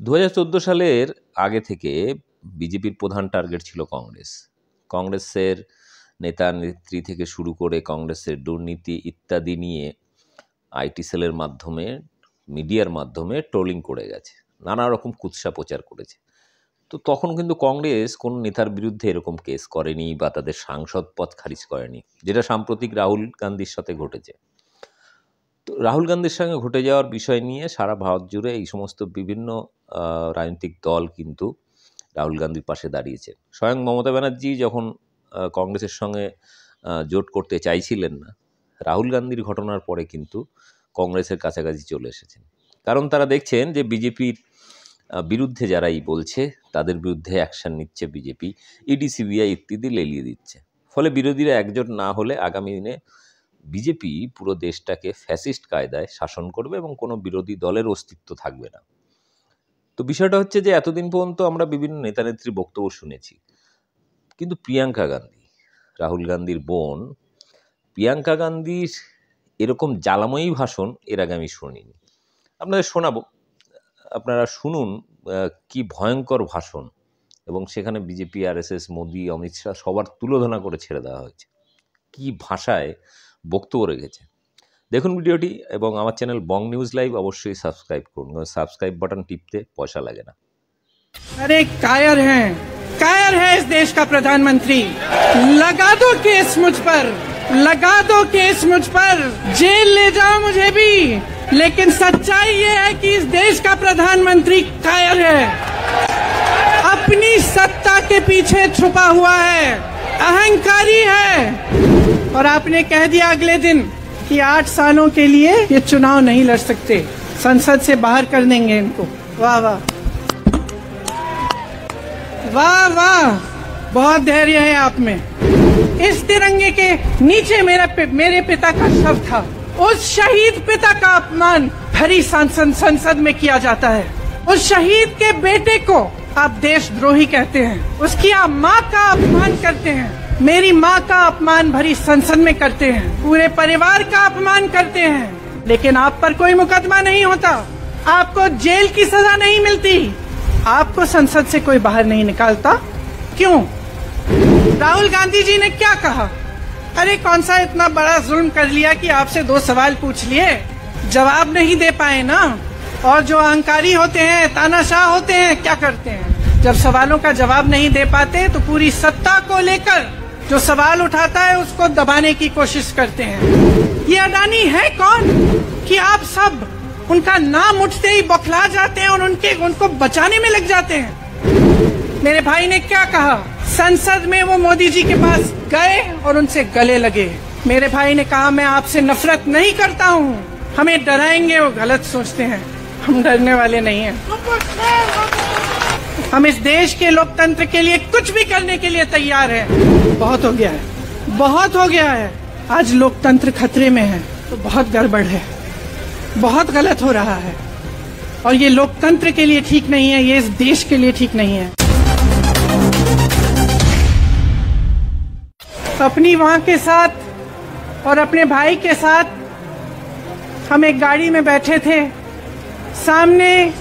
2014 সালের আগে থেকে বিজেপির প্রধান টার্গেট ছিল কংগ্রেস। কংগ্রেসের নেতা নেত্রী থেকে শুরু করে কংগ্রেসের দুর্নীতি ইত্যাদি নিয়ে আইটি সেলের মাধ্যমে, মিডিয়ার মাধ্যমে ট্রোলিং করে গেছে, নানা রকম কুৎসা প্রচার করেছে। তো তখন কিন্তু কংগ্রেস কোনো নেতার বিরুদ্ধে এরকম কেস করেনি বা তাদের সাংসদ পদ খারিজ করেনি, যেটা সাম্প্রতিক রাহুল গান্ধীর সাথে ঘটেছে। তো রাহুল গান্ধীর সঙ্গে ঘটে যাওয়ার বিষয় নিয়ে সারা ভারত জুড়ে এই সমস্ত বিভিন্ন রাজনৈতিক দল কিন্তু রাহুল গান্ধীর পাশে দাঁড়িয়েছে। স্বয়ং মমতা ব্যানার্জি যখন কংগ্রেসের সঙ্গে জোট করতে চাইছিলেন না, রাহুল গান্ধীর ঘটনার পরে কিন্তু কংগ্রেসের কাছাকাছি চলে এসেছেন। কারণ তারা দেখছেন যে বিজেপির বিরুদ্ধে যারাই বলছে তাদের বিরুদ্ধে অ্যাকশন নিচ্ছে বিজেপি, ইডি সিবিআই ইত্যাদি লেলিয়ে দিচ্ছে। ফলে বিরোধীরা একজোট না হলে আগামী দিনে বিজেপি পুরো দেশটাকে ফ্যাসিস্ট কায়দায় শাসন করবে এবং কোনো বিরোধী দলের অস্তিত্ব থাকবে না। তো বিষয়টা হচ্ছে যে এতদিন পর্যন্ত আমরা বিভিন্ন নেতানেত্রীর বক্তব্য শুনেছি, কিন্তু প্রিয়াঙ্কা গান্ধী, রাহুল গান্ধীর বোন প্রিয়াঙ্কা গান্ধীর এরকম জ্বালাময়ী ভাষণ এর আগে আমি শুনিনি। আপনাদের শোনাবো, আপনারা শুনুন কি ভয়ঙ্কর ভাষণ, এবং সেখানে বিজেপি, আরএসএস, মোদি, অমিত শাহ সবার তুলোধনা করে ছেড়ে দেওয়া হয়েছে। কি ভাষায় বক্তব্য রেখেছে দেখুন ভিডিওটি, এবং আমার চ্যানেল বং নিউজ লাইভ অবশ্যই সাবস্ক্রাইব করুন, সাবস্ক্রাইব বাটন টিপতে পয়সা লাগে না। अरे कायर है इस देश का प्रधानमंत्री। लगा दो केस मुझ पर, लगा दो केस मुझ पर, जेल ले जाओ मुझे भी, लेकिन सच्चाई ये है कि इस देश का प्रधानमंत्री कायर है, अपनी सत्ता के पीछे छुपा हुआ है, अहंकारी है। और आपने कह दिया अगले दिन कि 8 सालों के लिए ये चुनाव नहीं लड़ सकते, संसद से बाहर कर देंगे इनको। वाह वाह वाह वाह, बहुत धैर्य है आप में। इस तिरंगे के नीचे मेरे पिता का शव था। उस शहीद पिता का अपमान भरी संसद में किया जाता है। उस शहीद के बेटे को आप देशद्रोही कहते हैं, उसकी आप माँ का अपमान करते हैं, मेरी माँ का अपमान भरी संसद में करते हैं, पूरे परिवार का अपमान करते हैं, लेकिन आप पर कोई मुकदमा नहीं होता, आपको जेल की सजा नहीं मिलती, आपको संसद से कोई बाहर नहीं निकालता। क्यों? राहुल गांधी जी ने क्या कहा? अरे कौन सा इतना बड़ा जुल्म कर लिया कि आपसे 2 सवाल पूछ लिए, जवाब नहीं दे पाए ना। और जो अहंकारी होते हैं, तानाशाह होते हैं, क्या करते हैं? जब सवालों का जवाब नहीं दे पाते तो पूरी सत्ता को लेकर जो सवाल उठाता है उसको दबाने की कोशिश करते हैं। ये अडानी है कौन कि आप सब उनका नाम उठते ही बौखला जाते हैं और उनको बचाने में लग जाते हैं। मेरे भाई ने क्या कहा? संसद में वो मोदी जी के पास गए और उनसे गले लगे। मेरे भाई ने कहा मैं आपसे नफरत नहीं करता हूँ, हमें डराएंगे, वो गलत सोचते हैं, हम डरने वाले नहीं हैं। हम इस देश के लोकतंत्र के लिए कुछ भी करने के लिए तैयार हैं। बहुत हो गया है, बहुत हो गया है। आज लोकतंत्र खतरे में है तो बहुत गड़बड़ है, बहुत गलत हो रहा है, और ये लोकतंत्र के लिए ठीक नहीं है, ये इस देश के लिए ठीक नहीं है। अपनी मां के साथ और अपने भाई के साथ हम एक गाड़ी में बैठे थे, सामने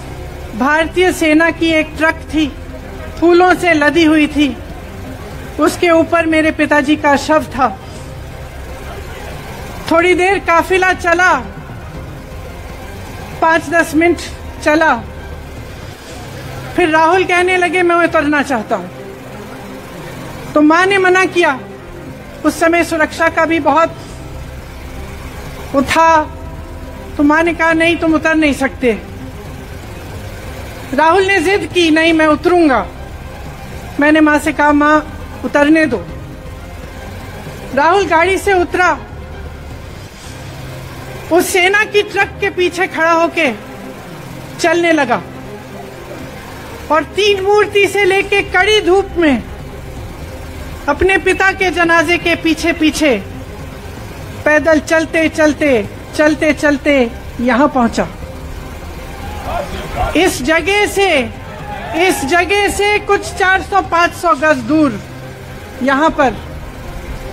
भारतीय सेना की एक ट्रक थी, फूलों से लदी हुई थी, उसके ऊपर मेरे पिताजी का शव था। थोड़ी देर काफिला चला, 5-10 मिनट चला, फिर राहुल कहने लगे मैं उतरना चाहता हूं। तो मां ने मना किया, उस समय सुरक्षा का भी बहुत था, तो मां ने कहा नहीं तुम उतर नहीं सकते। राहुल ने जिद की नहीं मैं उतरूंगा। मैंने मां से कहा मां उतरने दो। राहुल गाड़ी से उतरा, उस सेना की ट्रक के पीछे खड़ा होके चलने लगा, और 3 मूर्ति से लेके कड़ी धूप में अपने पिता के जनाजे के पीछे पीछे पैदल चलते चलते चलते चलते यहाँ पहुंचा। इस जगह से कुछ 400-500 गज दूर यहाँ पर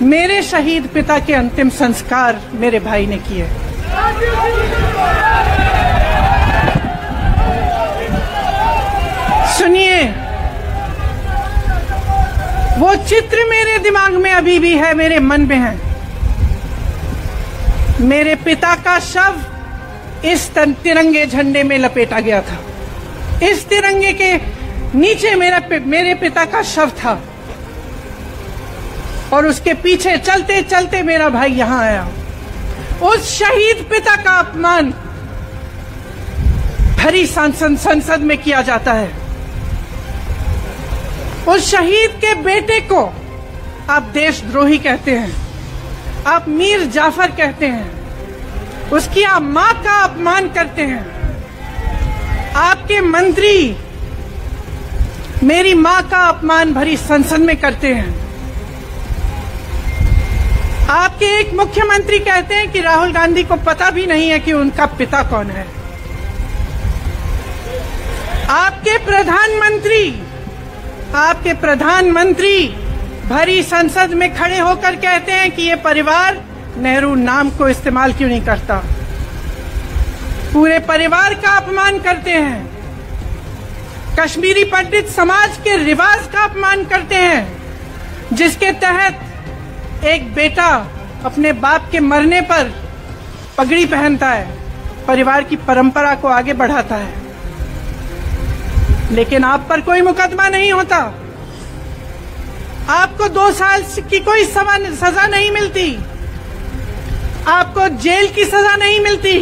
मेरे शहीद पिता के अंतिम संस्कार मेरे भाई ने किए। वो चित्र मेरे दिमाग में अभी भी है, मेरे मन में है। मेरे पिता का शव इस तिरंगे झंडे में लपेटा गया था। इस तिरंगे के नीचे मेरे पिता का शव था और उसके पीछे चलते चलते मेरा भाई यहां आया। उस शहीद पिता का अपमान भरी संसद में किया जाता है। उस शहीद के बेटे को आप देशद्रोही कहते हैं, आप मीर जाफर कहते हैं, उसकी आप मां का अपमान करते हैं। आपके मंत्री मेरी मां का अपमान भरी संसद में करते हैं। आपके एक मुख्यमंत्री कहते हैं कि राहुल गांधी को पता भी नहीं है कि उनका पिता कौन है। आपके प्रधानमंत्री भरी संसद में खड़े होकर कहते हैं कि ये परिवार नेहरू नाम को इस्तेमाल क्यों नहीं करता। पूरे परिवार का अपमान करते हैं। कश्मीरी पंडित समाज के रिवाज का अपमान करते हैं, जिसके तहत एक बेटा अपने बाप के मरने पर पगड़ी पहनता है, परिवार की परंपरा को आगे बढ़ाता है। लेकिन आप पर कोई मुकदमा नहीं होता, आपको 2 साल की कोई सजा नहीं मिलती, आपको जेल की सजा नहीं मिलती,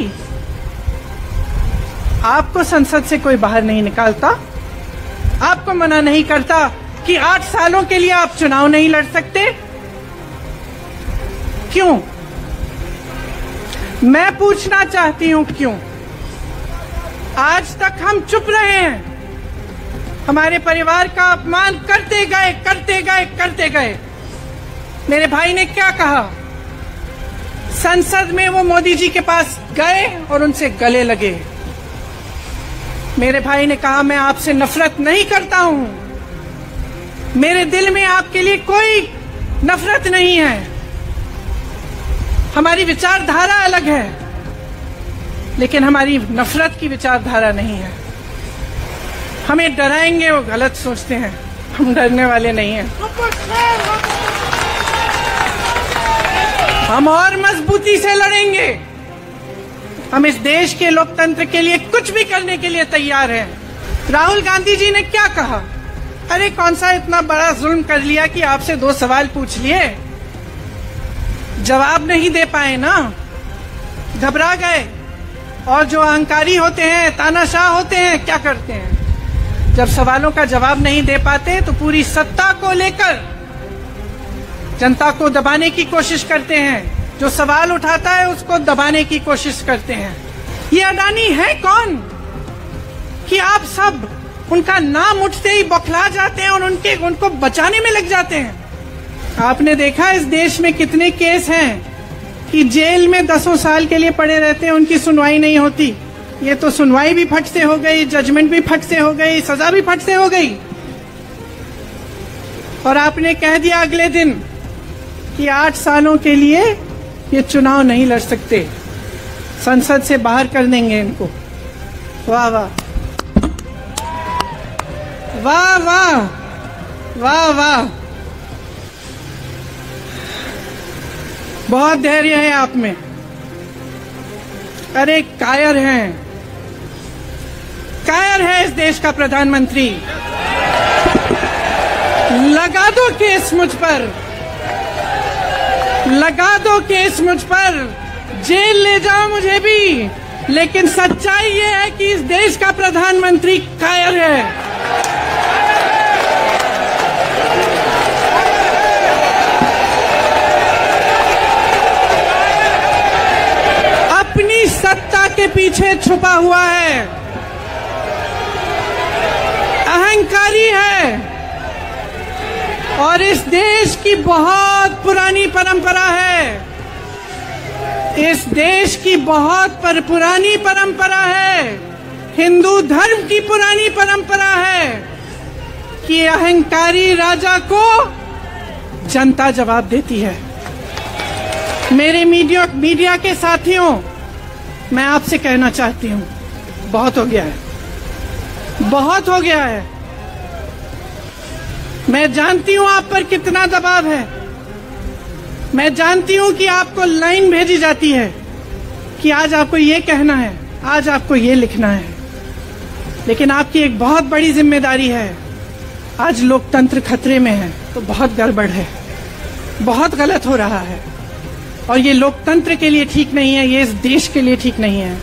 आपको संसद से कोई बाहर नहीं निकालता, आपको मना नहीं करता कि 8 सालों के लिए आप चुनाव नहीं लड़ सकते। क्यों? मैं पूछना चाहती हूं क्यों? आज तक हम चुप रहे हैं, हमारे परिवार का अपमान करते गए। मेरे भाई ने क्या कहा? संसद में वो मोदी जी के पास गए और उनसे गले लगे। मेरे भाई ने कहा मैं आपसे नफरत नहीं करता हूं, मेरे दिल में आपके लिए कोई नफरत नहीं है, हमारी विचारधारा अलग है, लेकिन हमारी नफरत की विचारधारा नहीं है। हमें डराएंगे वो गलत सोचते हैं, हम डरने वाले नहीं हैं। हम और मजबूती से लड़ेंगे। हम इस देश के लोकतंत्र के लिए कुछ भी करने के लिए तैयार हैं। राहुल गांधी जी ने क्या कहा? अरे कौन सा इतना बड़ा जुल्म कर लिया कि आपसे 2 सवाल पूछ लिए, जवाब नहीं दे पाए ना, घबरा गए। और जो अहंकारी होते हैं, तानाशाह होते हैं, क्या करते हैं? जब सवालों का जवाब नहीं दे पाते तो पूरी सत्ता को लेकर जनता को दबाने की कोशिश करते हैं। जो सवाल उठाता है उसको दबाने की कोशिश करते हैं। ये अडानी है कौन कि आप सब उनका नाम उठते ही बौखला जाते हैं और उनको बचाने में लग जाते हैं। आपने देखा इस देश में कितने केस हैं कि जेल में 10 साल के लिए पड़े रहते हैं, उनकी सुनवाई नहीं होती। ये तो सुनवाई भी फट से हो गई, जजमेंट भी फट से हो गई, सजा भी फट से हो गई। और आपने कह दिया अगले दिन कि 8 सालों के लिए ये चुनाव नहीं लड़ सकते, संसद से बाहर कर देंगे इनको। वाह वाह वाह वाह वाह वाह, बहुत धैर्य है आप में। अरे कायर है इस देश का प्रधानमंत्री। लगा दो केस मुझ पर, लगा दो केस मुझ पर, जेल ले जाओ मुझे भी, लेकिन सच्चाई ये है कि इस देश का प्रधानमंत्री कायर है। अपनी सत्ता के पीछे छुपा हुआ है, अहंकारी है। और इस देश की बहुत पुरानी परंपरा है, इस देश की बहुत पुरानी परंपरा है, हिंदू धर्म की पुरानी परंपरा है कि अहंकारी राजा को जनता जवाब देती है। मेरे मीडिया के साथियों, मैं आपसे कहना चाहती हूं, बहुत हो गया है, बहुत हो गया है। मैं जानती हूं आप पर कितना दबाव है। मैं जानती हूं कि आपको लाइन भेजी जाती है कि आज आपको ये कहना है, आज आपको ये लिखना है, लेकिन आपकी एक बहुत बड़ी जिम्मेदारी है। आज लोकतंत्र खतरे में है तो बहुत गड़बड़ है, बहुत गलत हो रहा है, और ये लोकतंत्र के लिए ठीक नहीं है, ये इस देश के लिए ठीक नहीं है।